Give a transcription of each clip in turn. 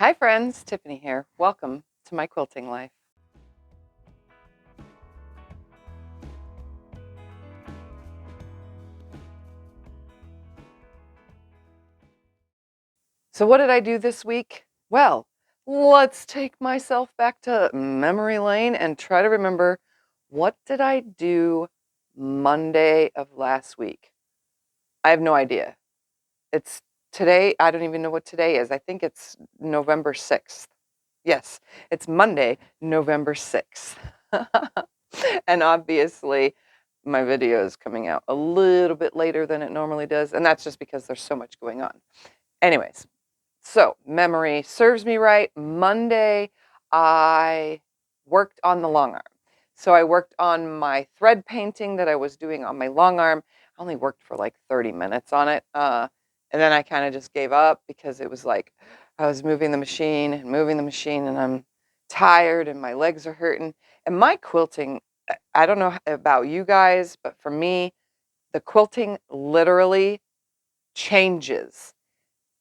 Hi friends, Tiffany here. Welcome to my quilting life. So what did I do this week? Well, let's take myself back to memory lane and try to remember, what did I do Monday of last week? I have no idea. It's today. I don't even know what today is. I think it's November 6th. Yes, it's Monday, November 6th. And obviously, my video is coming out a little bit later than it normally does, and that's just because there's so much going on. Anyways, so memory serves me right. Monday, I worked on the long arm. So I worked on my thread painting that I was doing on my long arm. I only worked for like 30 minutes on it. And then I kind of just gave up because it was like I was moving the machine and I'm tired and my legs are hurting. And my quilting, I don't know about you guys, but for me, the quilting literally changes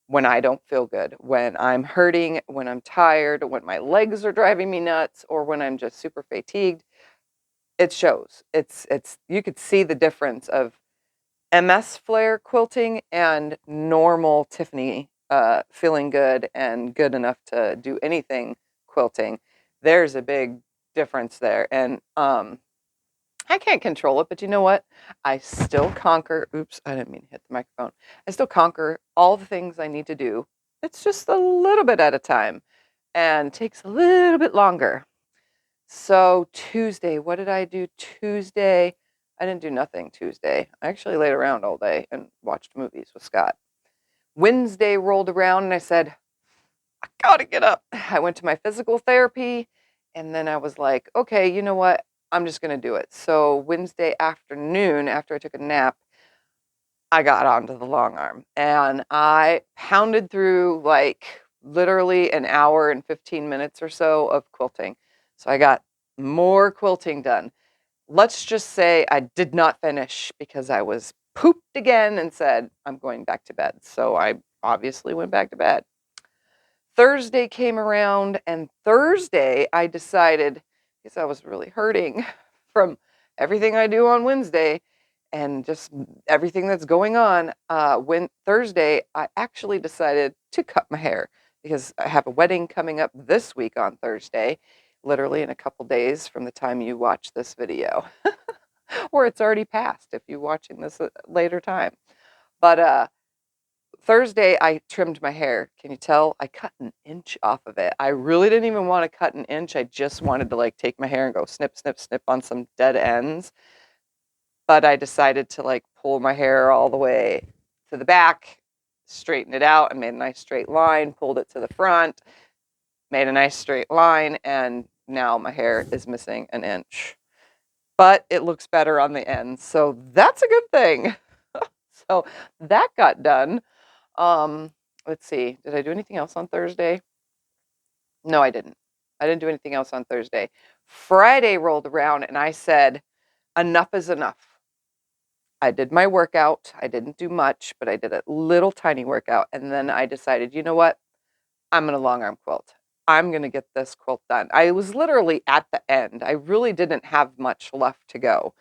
when I don't feel good, when I'm hurting, when I'm tired, when my legs are driving me nuts, or when I'm just super fatigued. It shows. It's you could see the difference of MS flare quilting and normal Tiffany feeling good and good enough to do anything quilting. There's a big difference there. And I can't control it, but you know what? I still conquer. Oops, I didn't mean to hit the microphone. I still conquer all the things I need to do. It's just a little bit at a time and takes a little bit longer. So Tuesday, what did I do Tuesday? I didn't do nothing Tuesday. I actually laid around all day and watched movies with Scott. Wednesday rolled around and I said, I gotta get up. I went to my physical therapy and then I was like, okay, you know what? I'm just gonna do it. So Wednesday afternoon, after I took a nap, I got onto the long arm and I pounded through like literally an hour and 15 minutes or so of quilting. So I got more quilting done. Let's just say I did not finish because I was pooped again and said, I'm going back to bed. So I obviously went back to bed. Thursday came around, and Thursday I decided, because I was really hurting from everything I do on Wednesday and just everything that's going on. When Thursday, I actually decided to cut my hair because I have a wedding coming up this week on Thursday, literally in a couple days from the time you watch this video, or it's already passed if you're watching this at a later time. But Thursday, I trimmed my hair. Can you tell? I cut an inch off of it. I really didn't even want to cut an inch. I just wanted to like take my hair and go snip, snip, snip on some dead ends. But I decided to like pull my hair all the way to the back, straighten it out, and made a nice straight line, pulled it to the front, made a nice straight line, and now my hair is missing an inch. But it looks better on the ends, so that's a good thing. So that got done. Um, let's see. Did I do anything else on Thursday? No, I didn't. I didn't do anything else on Thursday. Friday rolled around and I said, enough is enough. I did my workout. I didn't do much, but I did a little tiny workout. And then I decided, you know what? I'm going to long arm quilt. I'm going to get this quilt done. I was literally at the end. I really didn't have much left to go.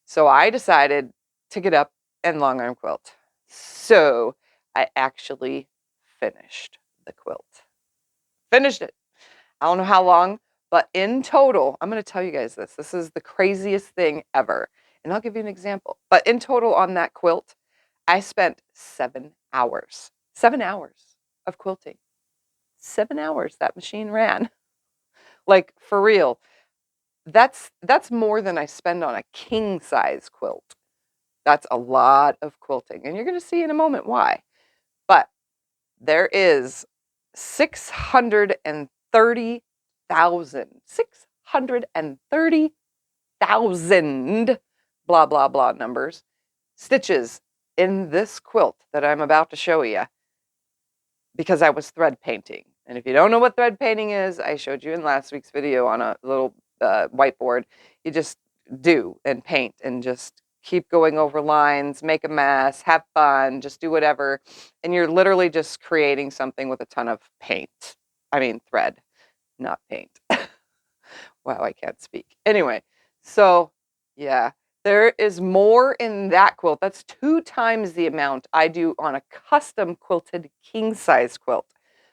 So I decided to get up and long arm quilt. So I actually finished the quilt. Finished it. I don't know how long, but in total, I'm going to tell you guys this. This is the craziest thing ever. And I'll give you an example. But in total on that quilt, I spent 7 hours. 7 hours of quilting. 7 hours that machine ran. Like for real. That's more than I spend on a king size quilt. That's a lot of quilting. And you're going to see in a moment why. But there is 630,000 blah, blah, blah numbers, stitches in this quilt that I'm about to show you because I was thread painting. And if you don't know what thread painting is, I showed you in last week's video on a little whiteboard. You just do and paint and just keep going over lines, make a mess, have fun, just do whatever. And you're literally just creating something with a ton of paint. I mean thread, not paint. Wow, I can't speak. Anyway, so yeah, there is more in that quilt. That's 2 times the amount I do on a custom quilted king size quilt.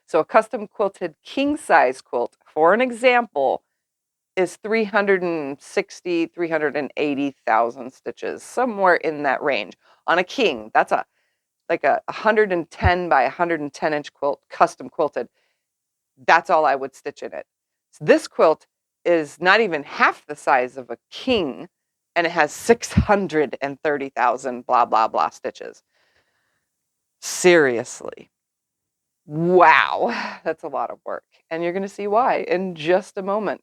So a custom quilted king size quilt, for an example, is 360, 380,000 stitches, somewhere in that range. On a king, that's like a 110 by 110 inch quilt, custom quilted. That's all I would stitch in it. So this quilt is not even half the size of a king, and it has 630,000 blah, blah, blah stitches. Seriously. Wow, that's a lot of work. And you're going to see why in just a moment,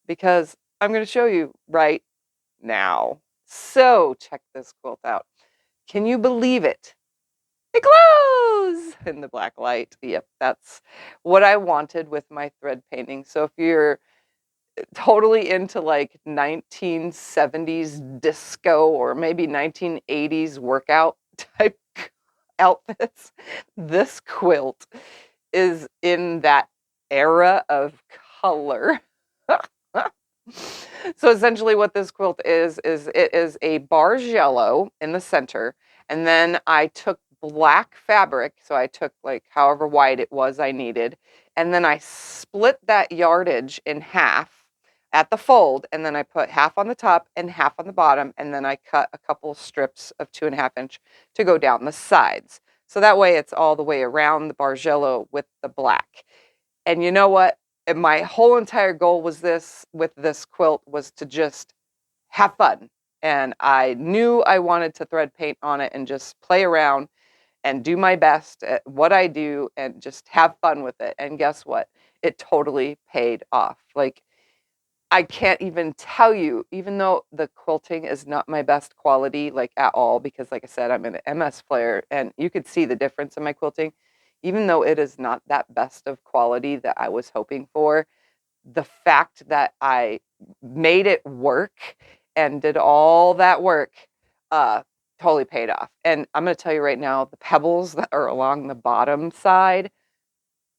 because I'm going to show you right now. So check this quilt out. Can you believe it? It glows in the black light. Yep, that's what I wanted with my thread painting. So if you're totally into like 1970s disco or maybe 1980s workout type outfits, this quilt is in that era of color. So essentially what this quilt is it is a bargello in the center, and then I took black fabric, so I took like however wide it was I needed, and then I split that yardage in half at the fold, and then I put half on the top and half on the bottom, and then I cut a couple strips of 2.5 inch to go down the sides. So that way it's all the way around the bargello with the black. And you know what? And my whole entire goal was with this quilt was to just have fun. And I knew I wanted to thread paint on it and just play around and do my best at what I do and just have fun with it. And guess what? It totally paid off. Like, I can't even tell you, even though the quilting is not my best quality, like at all, because like I said, I'm an MS player and you could see the difference in my quilting. Even though it is not that best of quality that I was hoping for, the fact that I made it work and did all that work uh, totally paid off. And I'm going to tell you right now, the pebbles that are along the bottom side,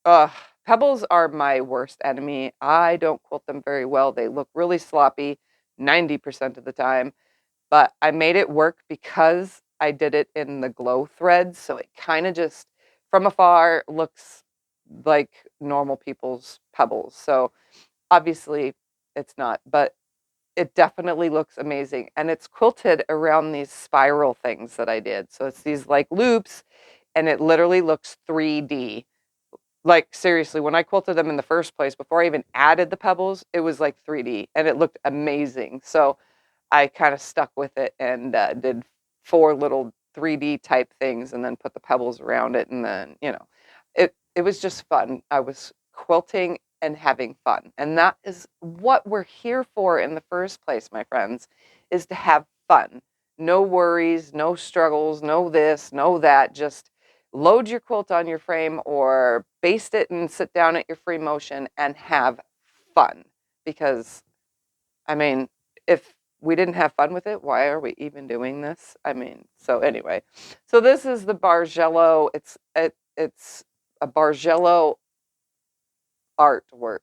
Ugh, pebbles are my worst enemy. I don't quilt them very well. They look really sloppy 90% of the time, but I made it work because I did it in the glow threads. So it kind of just from afar looks like normal people's pebbles. So obviously it's not, but it definitely looks amazing. And it's quilted around these spiral things that I did. So it's these like loops and it literally looks 3D. Like, seriously, when I quilted them in the first place, before I even added the pebbles, it was like 3D and it looked amazing. So I kind of stuck with it and did 4 little 3D type things and then put the pebbles around it. And then, it was just fun. I was quilting and having fun. And that is what we're here for in the first place, my friends, is to have fun. No worries, no struggles, no this, no that. Just load your quilt on your frame or baste it and sit down at your free motion and have fun. Because, I mean, if we didn't have fun with it, why are we even doing this? I mean, so anyway. So this is the Bargello. It's a Bargello artwork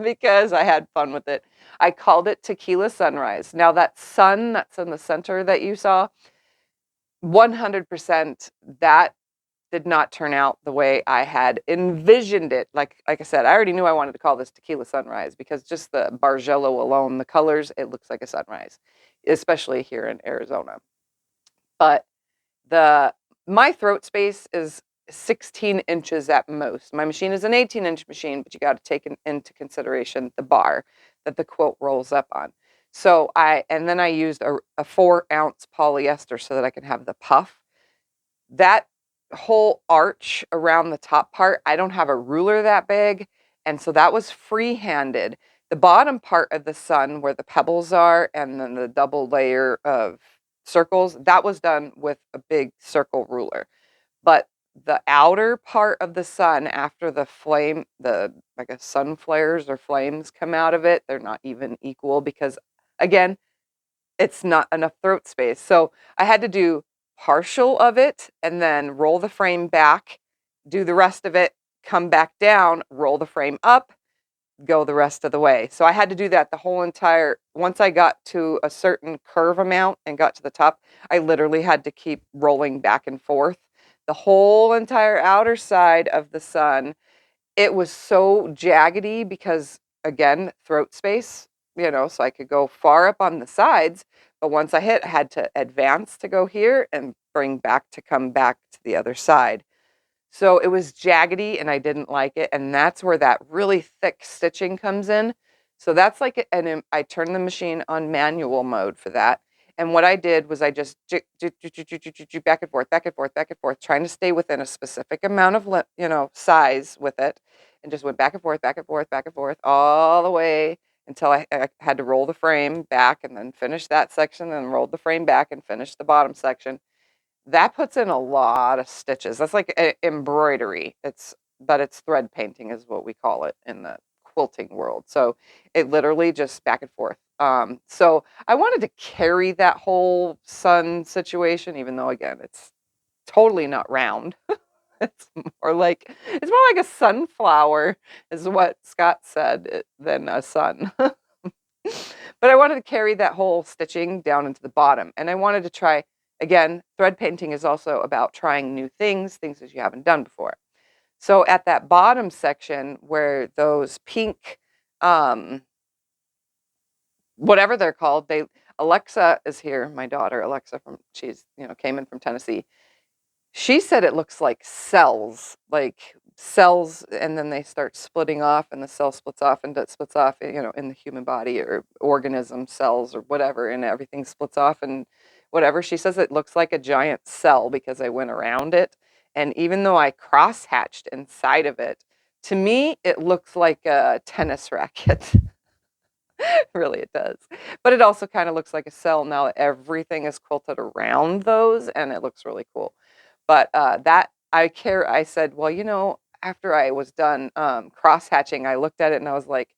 because I had fun with it. I called it Tequila Sunrise. Now that sun that's in the center that you saw, 100% that did not turn out the way I had envisioned it. Like I said, I already knew I wanted to call this Tequila Sunrise because just the Bargello alone, the colors, it looks like a sunrise, especially here in Arizona. But my throat space is 16 inches at most. My machine is an 18-inch machine, but you got to take into consideration the bar that the quilt rolls up on. So then I used a 4-ounce polyester so that I can have the puff. That whole arch around the top part, I don't have a ruler that big, and so that was free-handed. The bottom part of the sun where the pebbles are and then the double layer of circles, that was done with a big circle ruler. But the outer part of the sun after the flame, I guess sun flares or flames come out of it, they're not even equal because again, it's not enough throat space. So I had to do partial of it and then roll the frame back, do the rest of it come back down, roll the frame up, go the rest of the way. So I had to do that the whole entire, once I got to a certain curve amount and got to the top, I literally had to keep rolling back and forth the whole entire outer side of the sun. It was so jaggedy because, again, throat space, so I could go far up on the sides, but once I had to advance to go here and bring back to come back to the other side. So it was jaggedy and I didn't like it. And that's where that really thick stitching comes in. So that's like, and I turned the machine on manual mode for that. And what I did was I just back and forth, back and forth, back and forth, trying to stay within a specific amount of, size with it. And just went back and forth, back and forth, back and forth, all the way until I had to roll the frame back and then finish that section, and rolled the frame back and finished the bottom section. That puts in a lot of stitches. That's like embroidery. But it's thread painting is what we call it in the quilting world. So it literally just back and forth. So I wanted to carry that whole sun situation, even though again, it's totally not round. It's more like a sunflower is what Scott said than a sun. But I wanted to carry that whole stitching down into the bottom. And I wanted to try, again, thread painting is also about trying new things that you haven't done before. So at that bottom section where those pink, whatever they're called, Alexa is here, my daughter, Alexa, she's, came in from Tennessee. She said it looks like cells, and then they start splitting off, and the cell splits off, and it splits off, in the human body or organism cells or whatever, and everything splits off and whatever. She says it looks like a giant cell because I went around it. And even though I cross-hatched inside of it, to me, it looks like a tennis racket. Really, it does. But it also kind of looks like a cell now that everything is quilted around those, and it looks really cool. But I said, well, after I was done cross hatching, I looked at it and I was like,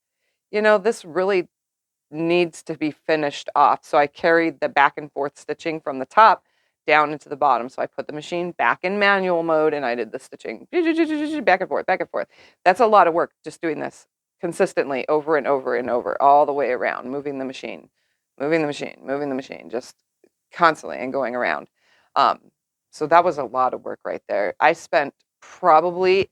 this really needs to be finished off. So I carried the back and forth stitching from the top down into the bottom. So I put the machine back in manual mode and I did the stitching back and forth, back and forth. That's a lot of work just doing this consistently over and over and over, all the way around, moving the machine, just constantly and going around. So that was a lot of work right there. I spent probably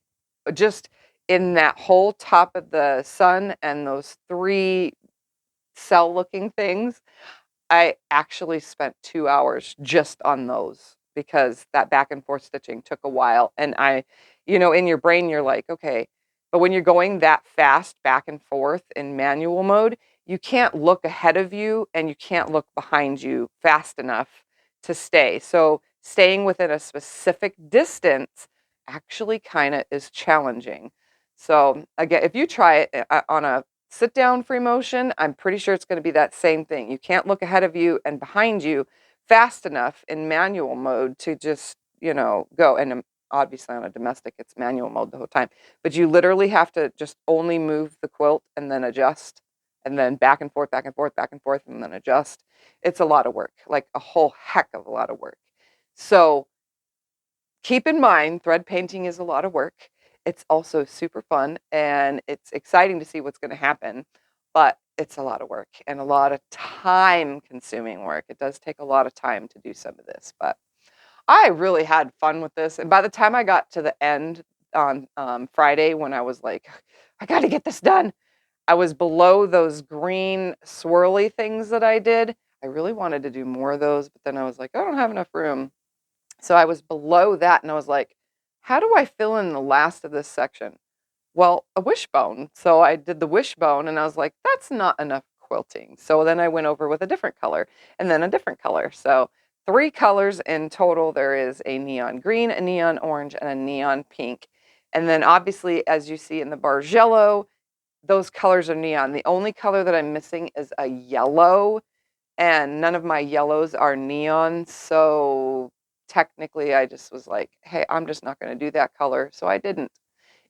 just in that whole top of the sun and those 3 cell looking things, I actually spent 2 hours just on those because that back and forth stitching took a while. And in your brain, you're like, okay, but when you're going that fast back and forth in manual mode, you can't look ahead of you and you can't look behind you fast enough to stay. So staying within a specific distance actually kind of is challenging. So again, if you try it on a sit down free motion, I'm pretty sure it's going to be that same thing. You can't look ahead of you and behind you fast enough in manual mode to just, go. And obviously on a domestic, it's manual mode the whole time. But you literally have to just only move the quilt and then adjust, and then back and forth, back and forth, back and forth, and then adjust. It's a lot of work, like a whole heck of a lot of work. So keep in mind, thread painting is a lot of work. It's also super fun and it's exciting to see what's going to happen, but it's a lot of work and a lot of time consuming work. It does take a lot of time to do some of this, but I really had fun with this. And by the time I got to the end on Friday, when I was like, I got to get this done, I was below those green swirly things that I did. I really wanted to do more of those, but then I was like, I don't have enough room. So I was below that and I was like, how do I fill in the last of this section? Well, a wishbone. So I did the wishbone and I was like, that's not enough quilting. So then I went over with a different color and then a different color. So 3 colors in total. There is a neon green, a neon orange, and a neon pink. And then obviously, as you see in the Bargello, those colors are neon. The only color that I'm missing is a yellow, and none of my yellows are neon. So technically I just was like, hey, I'm just not going to do that color. So I didn't.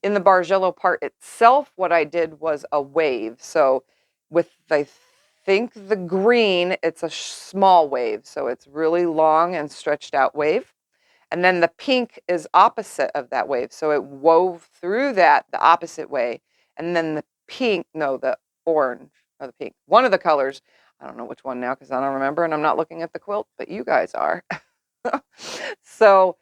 In the Bargello part itself, what I did was a wave. So with, I think, the green, it's a small wave. So it's really long and stretched out wave. And then the pink is opposite of that wave. So it wove through that the opposite way. And then the pink, no, the orange or the pink, one of the colors, I don't know which one now because I don't remember and I'm not looking at the quilt, but you guys are. So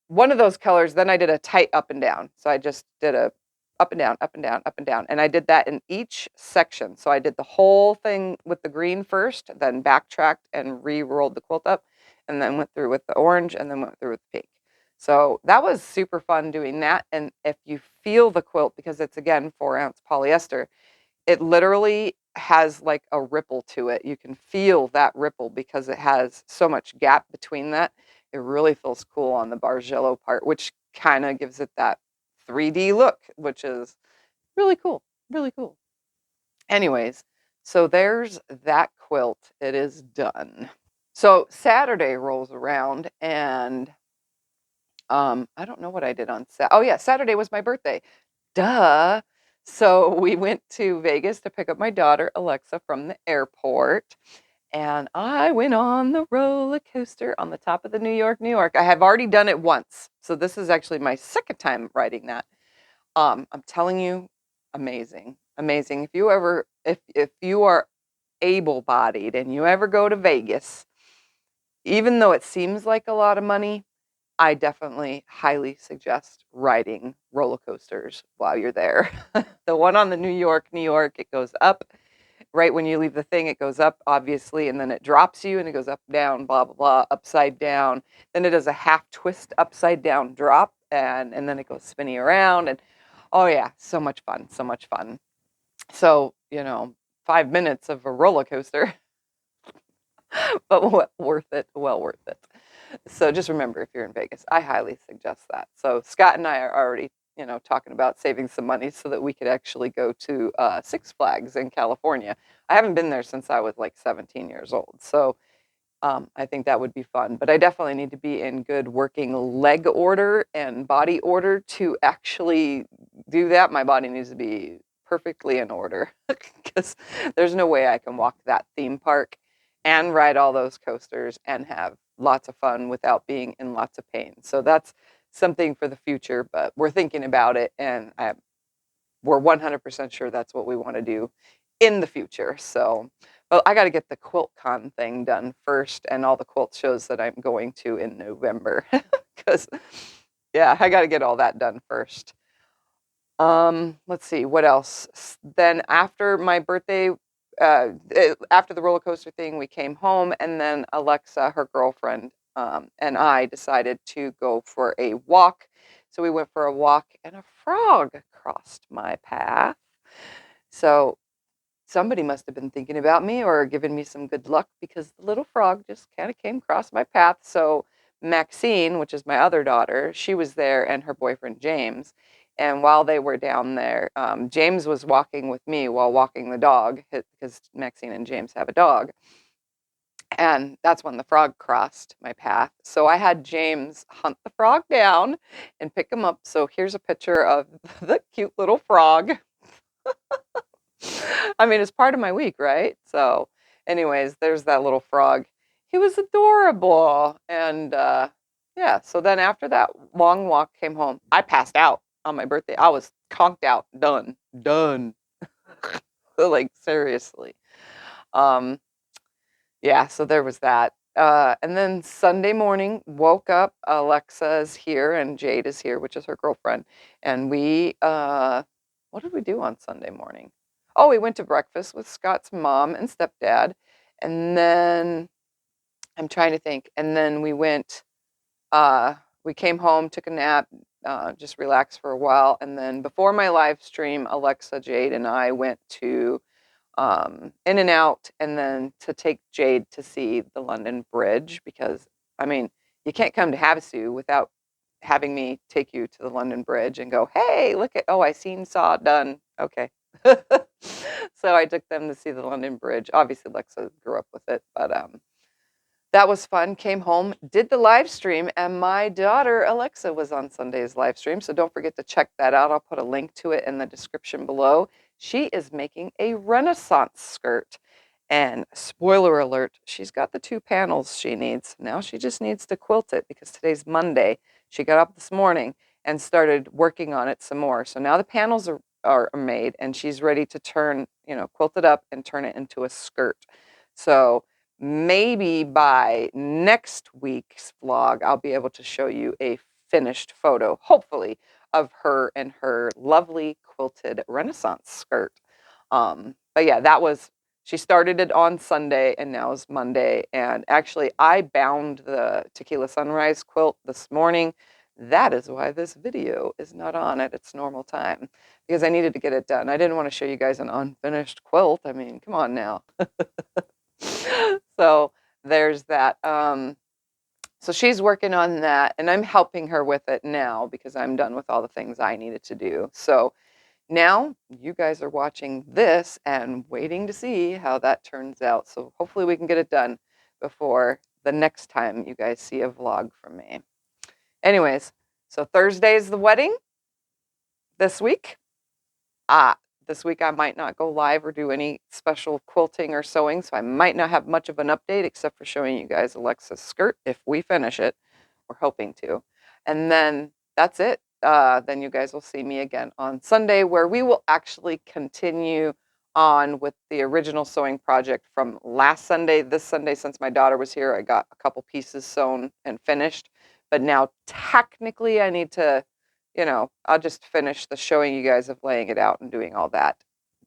one of those colors, then I did a tight up and down. So I just did a up and down, up and down, up and down. And I did that in each section. So I did the whole thing with the green first, then backtracked and re-rolled the quilt up, and then went through with the orange, and then went through with the pink. So that was super fun doing that. And if you feel the quilt, because it's again 4-ounce polyester, it literally has like a ripple to it. You can feel that ripple because it has so much gap between that. It really feels cool on the Bargello part, which kind of gives it that 3D look, which is really cool. Really cool. Anyways, so there's that quilt. It is done. So Saturday rolls around and I don't know what I did on Saturday. Oh yeah, Saturday was my birthday. Duh. So we went to Vegas to pick up my daughter Alexa from the airport. And I went on the roller coaster on the top of the New York, New York. I have already done it once. So this is actually my second time riding that. I'm telling you, amazing. Amazing. If you are able-bodied and you ever go to Vegas, even though it seems like a lot of money, I definitely highly suggest riding roller coasters while you're there. The one on the New York, New York, it goes up. Right when you leave the thing, it goes up, obviously, and then it drops you and it goes up, down, blah, blah, blah, upside down. Then it does a half twist upside down drop, and then it goes spinning around. And oh, yeah, so much fun, so much fun. So, 5 minutes of a roller coaster, but worth it, well worth it. So just remember, if you're in Vegas, I highly suggest that. So Scott and I are already, talking about saving some money so that we could actually go to Six Flags in California. I haven't been there since I was like 17 years old. So I think that would be fun. But I definitely need to be in good working leg order and body order to actually do that. My body needs to be perfectly in order because there's no way I can walk that theme park and ride all those coasters and have lots of fun without being in lots of pain. So that's something for the future, but we're thinking about it and we're 100% sure that's what we want to do in the future. So, well, I got to get the QuiltCon thing done first and all the quilt shows that I'm going to in November because, yeah, I got to get all that done first. Let's see what else. Then after my birthday, after the roller coaster thing, we came home, and then Alexa, her girlfriend, and I decided to go for a walk. So we went for a walk, and a frog crossed my path. So somebody must have been thinking about me or giving me some good luck because the little frog just kind of came across my path. So Maxine, which is my other daughter, she was there and her boyfriend James. And while they were down there, James was walking with me while walking the dog because Maxine and James have a dog. And that's when the frog crossed my path. So I had James hunt the frog down and pick him up. So here's a picture of the cute little frog. I mean, it's part of my week, right? So, anyways, there's that little frog. He was adorable. And yeah, so then after that long walk came home, I passed out on my birthday. I was conked out, done, done. Like, seriously. Um, yeah, so there was that. And then Sunday morning, woke up. Alexa is here and Jade is here, which is her girlfriend. And what did we do on Sunday morning? Oh, we went to breakfast with Scott's mom and stepdad. And then I'm trying to think. And then we came home, took a nap, just relaxed for a while. And then before my live stream, Alexa, Jade, and I went to In and Out, and then to take Jade to see the London Bridge because, I mean, you can't come to Havasu without having me take you to the London Bridge and go, hey, look at, oh, I seen, saw, done. Okay. So I took them to see the London Bridge. Obviously, Alexa grew up with it, but that was fun. Came home, did the live stream, and my daughter Alexa was on Sunday's live stream. So don't forget to check that out. I'll put a link to it in the description below. She is making a Renaissance skirt. And spoiler alert, she's got the 2 panels she needs. Now she just needs to quilt it because today's Monday. She got up this morning and started working on it some more. So now the panels are made and she's ready to turn, quilt it up and turn it into a skirt. So maybe by next week's vlog, I'll be able to show you a finished photo, hopefully, of her and her lovely quilted Renaissance skirt. But yeah, she started it on Sunday and now is Monday. And actually, I bound the Tequila Sunrise quilt this morning. That is why this video is not on at its normal time, because I needed to get it done. I didn't want to show you guys an unfinished quilt. I mean, come on now. So there's that. So she's working on that, and I'm helping her with it now because I'm done with all the things I needed to do. So now you guys are watching this and waiting to see how that turns out. So hopefully we can get it done before the next time you guys see a vlog from me. Anyways, so Thursday is the wedding this week. This week I might not go live or do any special quilting or sewing, so I might not have much of an update except for showing you guys Alexa's skirt if we finish it. We're hoping to. And then that's it. Then you guys will see me again on Sunday, where we will actually continue on with the original sewing project from last Sunday. This Sunday, since my daughter was here, I got a couple pieces sewn and finished. But now technically I need to, I'll just finish the showing you guys of laying it out and doing all that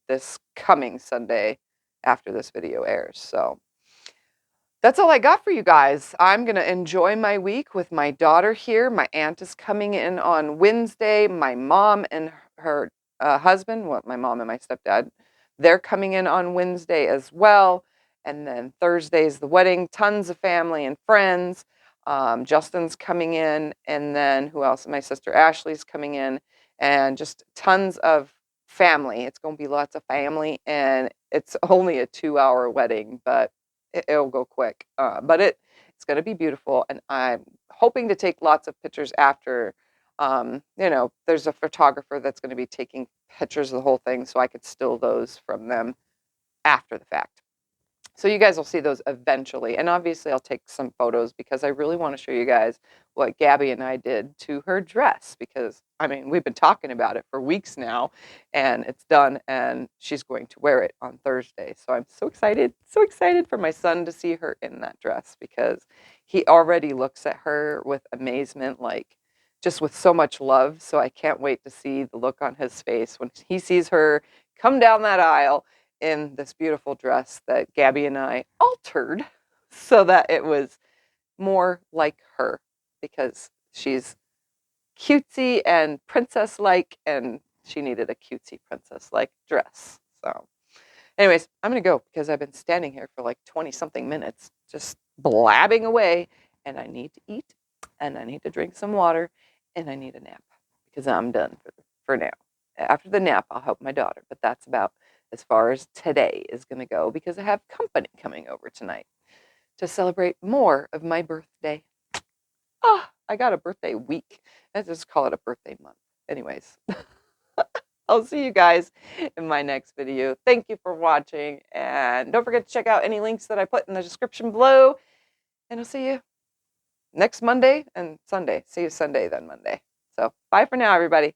this coming Sunday after this video airs. So that's all I got for you guys. I'm going to enjoy my week with my daughter here. My aunt is coming in on Wednesday. My mom and her husband, well, my mom and my stepdad, they're coming in on Wednesday as well. And then Thursday is the wedding. Tons of family and friends. Justin's coming in. And then who else? My sister Ashley's coming in. And just tons of family. It's going to be lots of family. And it's only a 2-hour wedding, but it'll go quick, but it's going to be beautiful, and I'm hoping to take lots of pictures after. There's a photographer that's going to be taking pictures of the whole thing, so I could steal those from them after the fact. So you guys will see those eventually, and obviously I'll take some photos because I really want to show you guys what Gabby and I did to her dress, because I mean, we've been talking about it for weeks now, and it's done, and she's going to wear it on Thursday. So I'm so excited for my son to see her in that dress, because he already looks at her with amazement, like just with so much love. So I can't wait to see the look on his face when he sees her come down that aisle in this beautiful dress that Gabby and I altered so that it was more like her, because she's cutesy and princess-like, and she needed a cutesy princess-like dress. So anyways, I'm going to go because I've been standing here for like 20-something minutes just blabbing away, and I need to eat, and I need to drink some water, and I need a nap because I'm done for now. After the nap, I'll help my daughter, but that's about as far as today is going to go, because I have company coming over tonight to celebrate more of my birthday. I got a birthday week. Let's just call it a birthday month. Anyways, I'll see you guys in my next video. Thank you for watching, and don't forget to check out any links that I put in the description below, and I'll see you next Monday and Sunday. See you Sunday, then Monday. So bye for now, everybody.